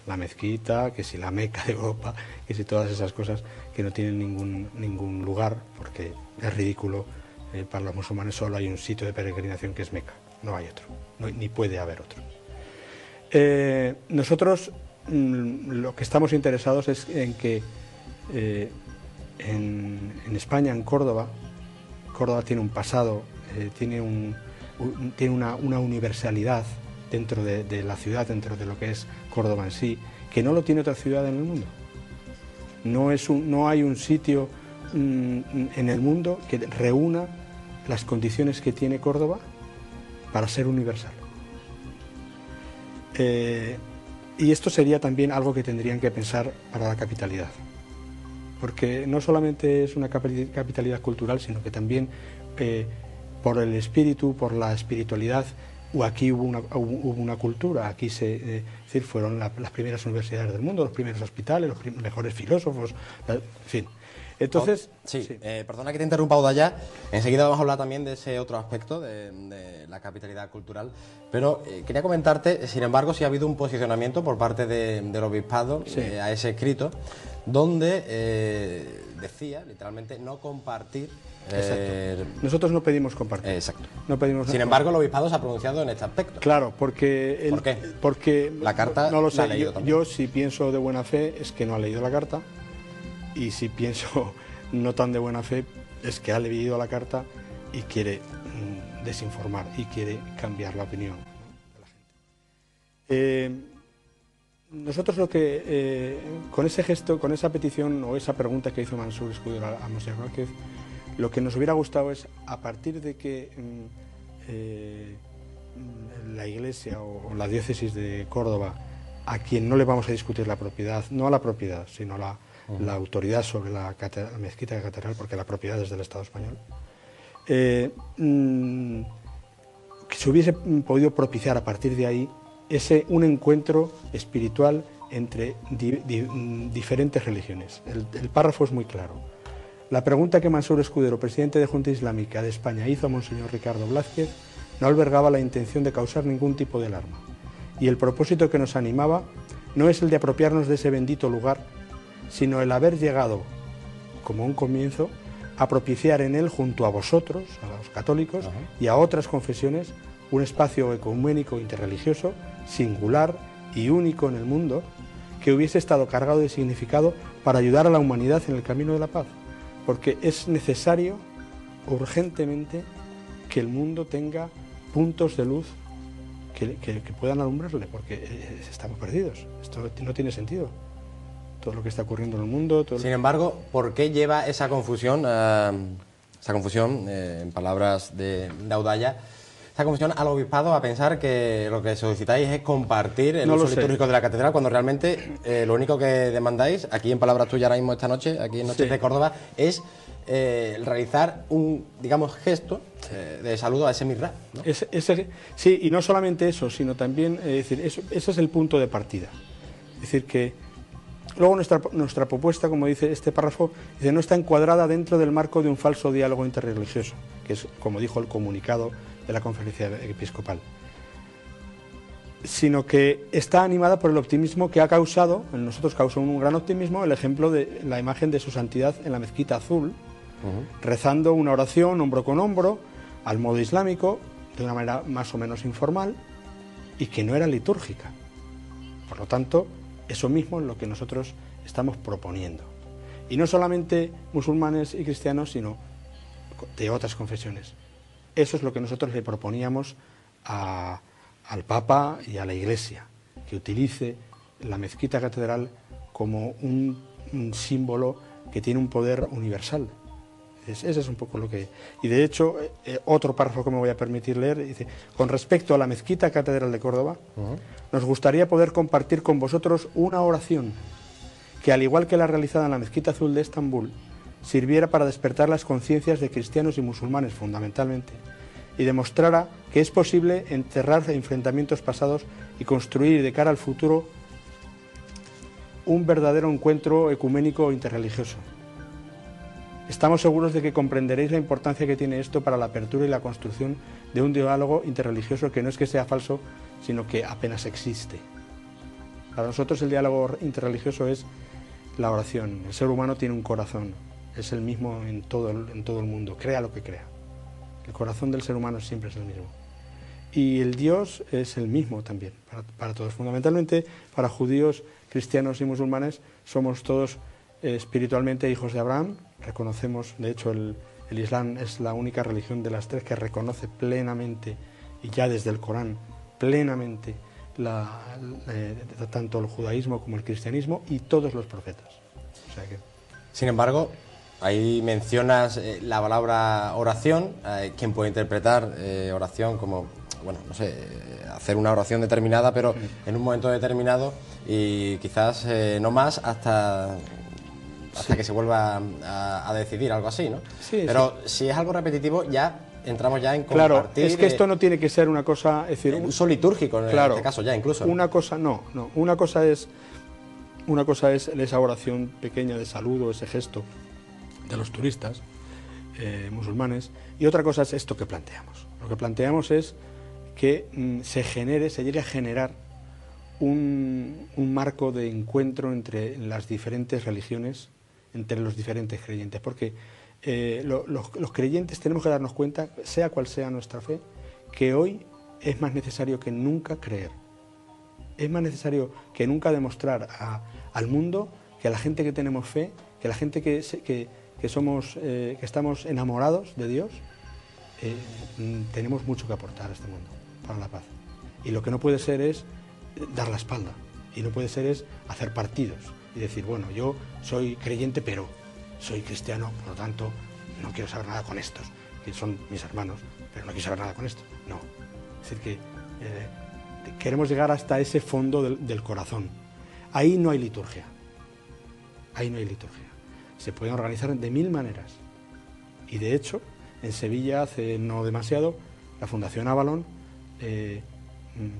la mezquita, que si la Meca de Europa, que si todas esas cosas que no tienen ningún lugar, porque es ridículo. Para los musulmanes solo hay un sitio de peregrinación que es Meca, no hay otro, ni puede haber otro. Nosotros lo que estamos interesados es en que en España, en Córdoba tiene un pasado, tiene una universalidad dentro de la ciudad, dentro de lo que es Córdoba en sí, que no lo tiene otra ciudad en el mundo. No hay un sitio en el mundo que reúna las condiciones que tiene Córdoba para ser universal. Y esto sería también algo que tendrían que pensar para la capitalidad, porque no solamente es una capitalidad cultural, sino que también por el espíritu, por la espiritualidad, aquí hubo una cultura, aquí fueron las primeras universidades del mundo, los primeros hospitales, los mejores filósofos, en fin. Entonces, perdona que te interrumpa, Odaya, enseguida vamos a hablar también de ese otro aspecto de la capitalidad cultural, pero quería comentarte, sin embargo, si ha habido un posicionamiento por parte del obispado a ese escrito, donde decía, literalmente, no compartir. Exacto. Nosotros no pedimos compartir. Exacto. No pedimos. Sin embargo, el obispado se ha pronunciado en este aspecto. Claro, porque... ¿Por qué? Porque la carta no lo sé. La ha leído yo si pienso de buena fe es que no ha leído la carta, y si pienso no tan de buena fe es que ha leído la carta y quiere desinformar y quiere cambiar la opinión de la gente. Nosotros lo que, con ese gesto, con esa petición o esa pregunta que hizo Mansur Escudero a Monseñor Vázquez, lo que nos hubiera gustado es, a partir de que la Iglesia o la diócesis de Córdoba, a quien no le vamos a discutir la propiedad, no a la propiedad, sino a la autoridad sobre la mezquita de catedral, porque la propiedad es del Estado español, que se hubiese podido propiciar a partir de ahí un encuentro espiritual entre diferentes religiones. El párrafo es muy claro. La pregunta que Mansur Escudero, presidente de Junta Islámica de España, hizo a Monseñor Ricardo Blázquez no albergaba la intención de causar ningún tipo de alarma, y el propósito que nos animaba no es el de apropiarnos de ese bendito lugar, sino el haber llegado, como un comienzo, a propiciar en él, junto a vosotros, a los católicos y a otras confesiones, un espacio ecuménico interreligioso, singular y único en el mundo, que hubiese estado cargado de significado para ayudar a la humanidad en el camino de la paz, porque es necesario, urgentemente, que el mundo tenga puntos de luz que puedan alumbrarle, porque estamos perdidos, esto no tiene sentido. Todo lo que está ocurriendo en el mundo... Sin embargo, ¿por qué lleva esa confusión, en palabras de Odaya, esa confusión al obispado a pensar que lo que solicitáis es compartir el uso litúrgico de la catedral, cuando realmente lo único que demandáis, aquí en palabras tuyas ahora mismo esta noche, aquí en Noches de Córdoba, es realizar un, digamos, gesto de saludo a ese mihrab, ¿no? Sí, y no solamente eso, sino también, ese es el punto de partida. Es decir, que luego nuestra propuesta, como dice este párrafo, no está encuadrada dentro del marco de un falso diálogo interreligioso, que es, como dijo el comunicado de la Conferencia Episcopal, sino que está animada por el optimismo que ha causado, en nosotros causó un gran optimismo, el ejemplo de la imagen de su santidad en la mezquita azul, rezando una oración hombro con hombro, al modo islámico, de una manera más o menos informal, y que no era litúrgica. Por lo tanto, eso mismo es lo que nosotros estamos proponiendo. Y no solamente musulmanes y cristianos, sino de otras confesiones. Eso es lo que nosotros le proponíamos al Papa y a la Iglesia, que utilice la mezquita catedral como un símbolo que tiene un poder universal. Ese es un poco lo que... Y de hecho, otro párrafo que me voy a permitir leer, dice: con respecto a la mezquita catedral de Córdoba, nos gustaría poder compartir con vosotros una oración que, al igual que la realizada en la mezquita azul de Estambul, sirviera para despertar las conciencias de cristianos y musulmanes fundamentalmente, y demostrara que es posible enterrar enfrentamientos pasados y construir de cara al futuro un verdadero encuentro ecuménico interreligioso. Estamos seguros de que comprenderéis la importancia que tiene esto para la apertura y la construcción de un diálogo interreligioso que no es que sea falso, sino que apenas existe. Para nosotros el diálogo interreligioso es la oración. El ser humano tiene un corazón, es el mismo en todo el mundo, crea lo que crea. El corazón del ser humano siempre es el mismo. Y el Dios es el mismo también, para todos. Fundamentalmente, para judíos, cristianos y musulmanes, somos todos espiritualmente hijos de Abraham. Reconocemos, de hecho, el Islam es la única religión de las tres que reconoce plenamente, y ya desde el Corán, plenamente, tanto el judaísmo como el cristianismo y todos los profetas. O sea que... Sin embargo, ahí mencionas la palabra oración. ¿Quién puede interpretar oración como, bueno, no sé, hacer una oración determinada, pero en un momento determinado y quizás no más hasta que se vuelva a decidir, algo así, ¿no? Sí, pero si es algo repetitivo, ya entramos ya en compartir... Claro, es que esto no tiene que ser una cosa... Es decir, un uso litúrgico en este caso ya, incluso. Una cosa, no. Una cosa es esa oración pequeña de saludo, ese gesto de los turistas musulmanes, y otra cosa es esto que planteamos. Lo que planteamos es que se llegue a generar un marco de encuentro entre las diferentes religiones, entre los diferentes creyentes, porque los creyentes tenemos que darnos cuenta, sea cual sea nuestra fe, que hoy es más necesario que nunca creer. Es más necesario que nunca demostrar al mundo que la gente que tenemos fe, que la gente que estamos enamorados de Dios, tenemos mucho que aportar a este mundo para la paz. Y lo que no puede ser es dar la espalda, y no puede ser es hacer partidos y decir, bueno, yo soy creyente pero soy cristiano, por lo tanto no quiero saber nada con estos, que son mis hermanos, pero no quiero saber nada con esto. No, es decir que queremos llegar hasta ese fondo del corazón. Ahí no hay liturgia, ahí no hay liturgia. Se pueden organizar de 1000 maneras, y de hecho en Sevilla hace no demasiado la Fundación Avalon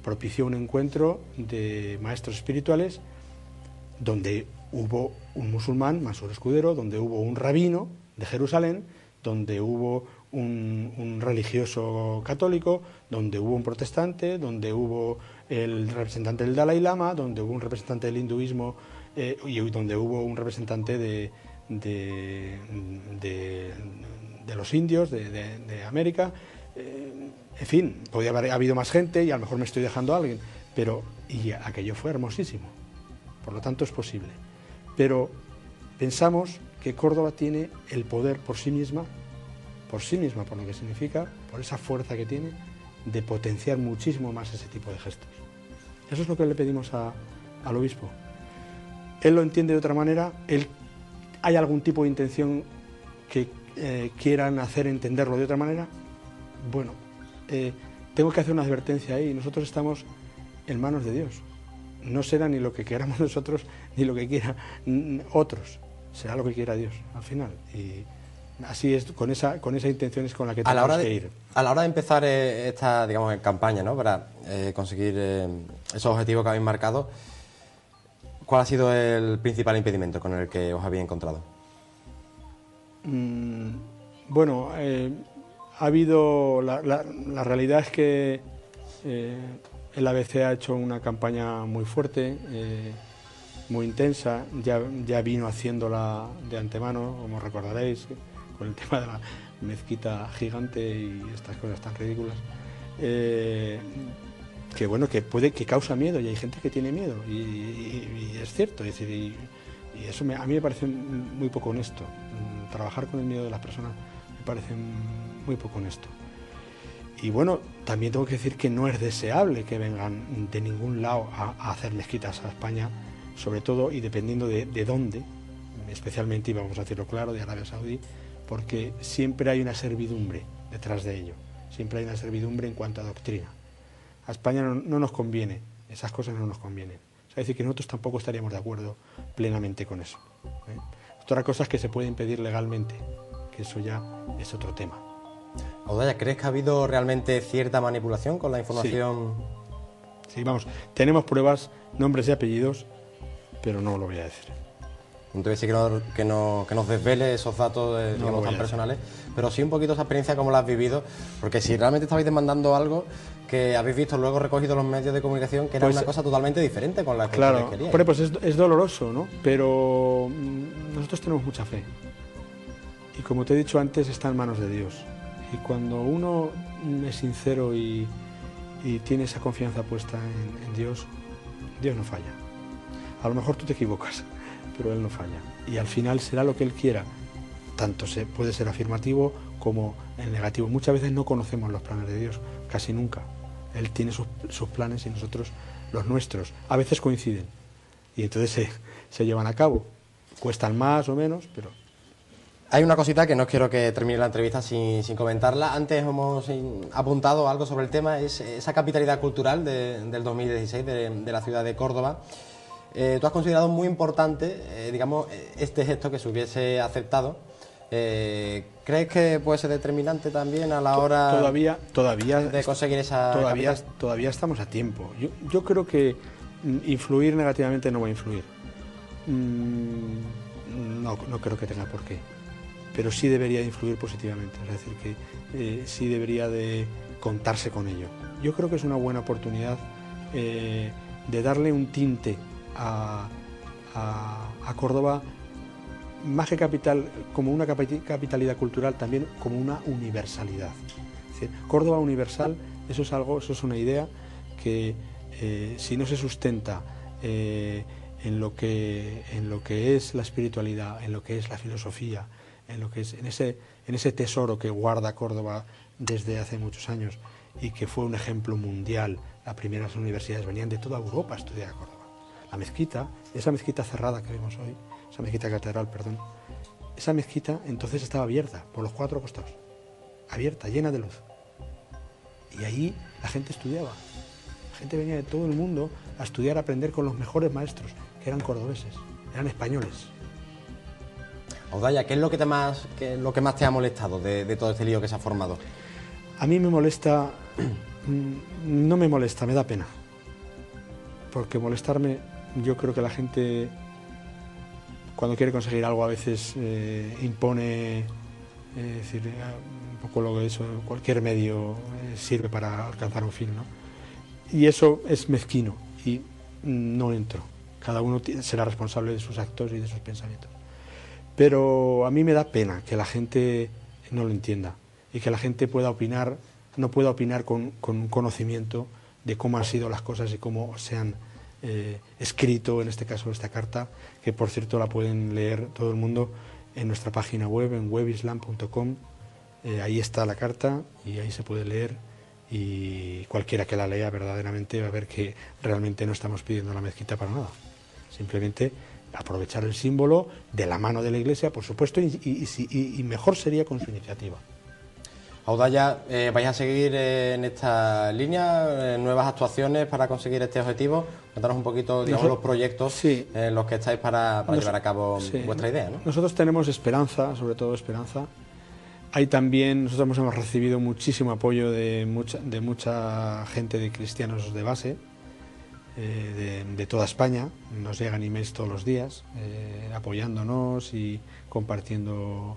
propició un encuentro de maestros espirituales donde hubo un musulmán, Mansur Escudero, donde hubo un rabino de Jerusalén, donde hubo un religioso católico, donde hubo un protestante, donde hubo el representante del Dalai Lama, donde hubo un representante del hinduismo y donde hubo un representante de los indios, de América. En fin, podía haber habido más gente y a lo mejor me estoy dejando a alguien, pero aquello fue hermosísimo. Por lo tanto es posible. Pero pensamos que Córdoba tiene el poder por sí misma, por lo que significa, por esa fuerza que tiene, de potenciar muchísimo más ese tipo de gestos. Eso es lo que le pedimos al obispo. Él lo entiende de otra manera, ¿hay algún tipo de intención que quieran hacer entenderlo de otra manera? Bueno, tengo que hacer una advertencia ahí. Nosotros estamos en manos de Dios. No será ni lo que queramos nosotros, ni lo que quieran otros. Será lo que quiera Dios, al final. Y así es, con esa intención es con la que tenemos que ir. A la hora de empezar esta, digamos, campaña, ¿no?, para conseguir esos objetivos que habéis marcado, ¿cuál ha sido el principal impedimento con el que os habéis encontrado? Bueno, ha habido... La realidad es que el ABC ha hecho una campaña muy fuerte, muy intensa, ya vino haciéndola de antemano, como recordaréis, con el tema de la mezquita gigante y estas cosas tan ridículas, que bueno, que causa miedo, y hay gente que tiene miedo, y es cierto, es decir, y eso a mí me parece muy poco honesto. Trabajar con el miedo de las personas me parece muy poco honesto. Y bueno, también tengo que decir que no es deseable que vengan de ningún lado a hacer mezquitas a España, sobre todo y dependiendo de dónde, especialmente, y vamos a decirlo claro, de Arabia Saudí, porque siempre hay una servidumbre detrás de ello, siempre hay una servidumbre en cuanto a doctrina. A España no nos conviene, esas cosas no nos convienen. O sea, es decir, que nosotros tampoco estaríamos de acuerdo plenamente con eso. Otra cosa es que se puede impedir legalmente, que eso ya es otro tema. Audaya, ¿crees que ha habido realmente cierta manipulación con la información? Sí, vamos, tenemos pruebas, nombres y apellidos, pero no lo voy a decir. No te voy a decir que nos desvele esos datos, digamos, tan personales, pero sí un poquito esa experiencia, cómo la has vivido, porque si realmente estabais demandando algo que habéis visto luego recogido los medios de comunicación que era pues, una cosa totalmente diferente con la que claro, queríais. Pues es doloroso, ¿no? Pero nosotros tenemos mucha fe. Y como te he dicho antes, está en manos de Dios. Y cuando uno es sincero y tiene esa confianza puesta en Dios, Dios no falla. A lo mejor tú te equivocas, pero Él no falla. Y al final será lo que Él quiera. Tanto puede ser afirmativo como en negativo. Muchas veces no conocemos los planes de Dios, casi nunca. Él tiene sus planes y nosotros los nuestros. A veces coinciden y entonces se llevan a cabo. Cuestan más o menos, pero... Hay una cosita que no quiero que termine la entrevista sin comentarla. Antes hemos apuntado algo sobre el tema, es esa capitalidad cultural del 2016 de la ciudad de Córdoba. Tú has considerado muy importante, digamos, este gesto que se hubiese aceptado. ¿Crees que puede ser determinante también a la hora todavía de conseguir esa todavía estamos a tiempo? Yo creo que influir negativamente no va a influir. No creo que tenga por qué. Pero sí debería de influir positivamente, es decir, que sí debería de contarse con ello. Yo creo que es una buena oportunidad de darle un tinte a Córdoba, más que capital, como una capitalidad cultural, también como una universalidad. Es decir, Córdoba universal, eso es una idea que si no se sustenta en lo que es la espiritualidad, en lo que es la filosofía, en ese tesoro que guarda Córdoba desde hace muchos años y que fue un ejemplo mundial. Las primeras universidades venían de toda Europa a estudiar a Córdoba. La mezquita, esa mezquita cerrada que vemos hoy, esa mezquita catedral, perdón, esa mezquita entonces estaba abierta por los 4 costados, abierta, llena de luz. Y ahí la gente estudiaba. La gente venía de todo el mundo a estudiar, a aprender con los mejores maestros, que eran cordobeses, eran españoles. Audaya, ¿qué es lo que más te ha molestado de todo este lío que se ha formado? A mí me molesta, no me molesta, me da pena. Porque molestarme, yo creo que la gente, cuando quiere conseguir algo, a veces impone, decir, un poco lo que eso, cualquier medio sirve para alcanzar un fin, ¿no? Y eso es mezquino y no entro. Cada uno será responsable de sus actos y de sus pensamientos. Pero a mí me da pena que la gente no lo entienda y que la gente no pueda opinar con un conocimiento de cómo han sido las cosas y cómo se han escrito, en este caso, esta carta, que por cierto la pueden leer todo el mundo en nuestra página web, en webislam.com. Ahí está la carta y ahí se puede leer, y cualquiera que la lea verdaderamente va a ver que realmente no estamos pidiendo la mezquita para nada. Simplemente aprovechar el símbolo de la mano de la Iglesia, por supuesto, y mejor sería con su iniciativa. Audaya, ¿vais a seguir en esta línea, nuevas actuaciones para conseguir este objetivo? Cuéntanos un poquito, digamos, los proyectos en los que estáis para llevar a cabo vuestra idea, ¿no? Nosotros tenemos esperanza, sobre todo esperanza. Nosotros hemos recibido muchísimo apoyo de mucha gente, de cristianos de base, de toda España. Nos llegan emails todos los días apoyándonos y compartiendo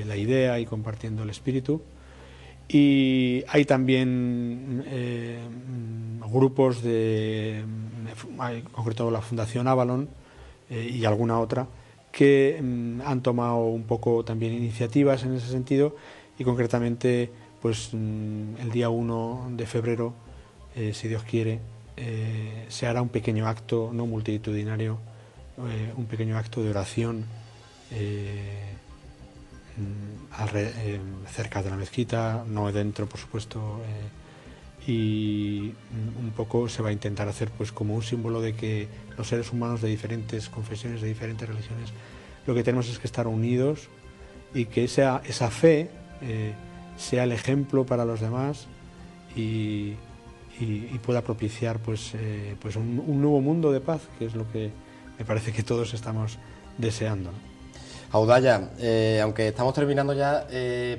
la idea y compartiendo el espíritu. Y hay también grupos en concreto la Fundación Avalon y alguna otra, que han tomado un poco también iniciativas en ese sentido, y concretamente pues el día 1 de febrero, si Dios quiere, se hará un pequeño acto, no multitudinario, un pequeño acto de oración cerca de la mezquita, no dentro, por supuesto, y un poco se va a intentar hacer pues como un símbolo de que los seres humanos de diferentes confesiones, de diferentes religiones, lo que tenemos es que estar unidos, y que esa fe sea el ejemplo para los demás y pueda propiciar pues un nuevo mundo de paz, que es lo que me parece que todos estamos deseando, ¿no? Audaya, aunque estamos terminando ya,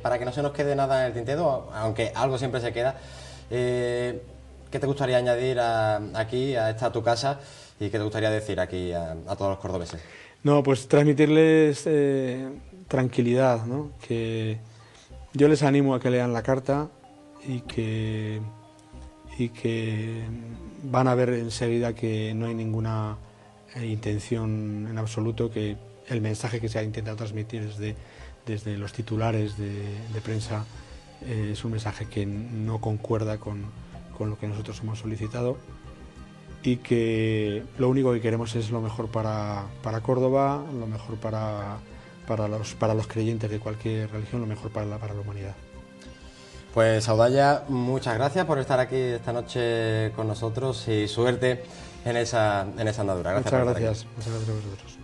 para que no se nos quede nada en el tintero, aunque algo siempre se queda, ¿qué te gustaría añadir aquí, a tu casa, y qué te gustaría decir aquí a todos los cordobeses? No, pues transmitirles tranquilidad, ¿no? Que yo les animo a que lean la carta y que y que van a ver enseguida que no hay ninguna intención en absoluto, que el mensaje que se ha intentado transmitir desde los titulares de prensa es un mensaje que no concuerda con lo que nosotros hemos solicitado, y que lo único que queremos es lo mejor para Córdoba, lo mejor para los creyentes de cualquier religión, lo mejor para la humanidad. Pues Audaya, muchas gracias por estar aquí esta noche con nosotros y suerte en esa andadura. Muchas gracias a vosotros.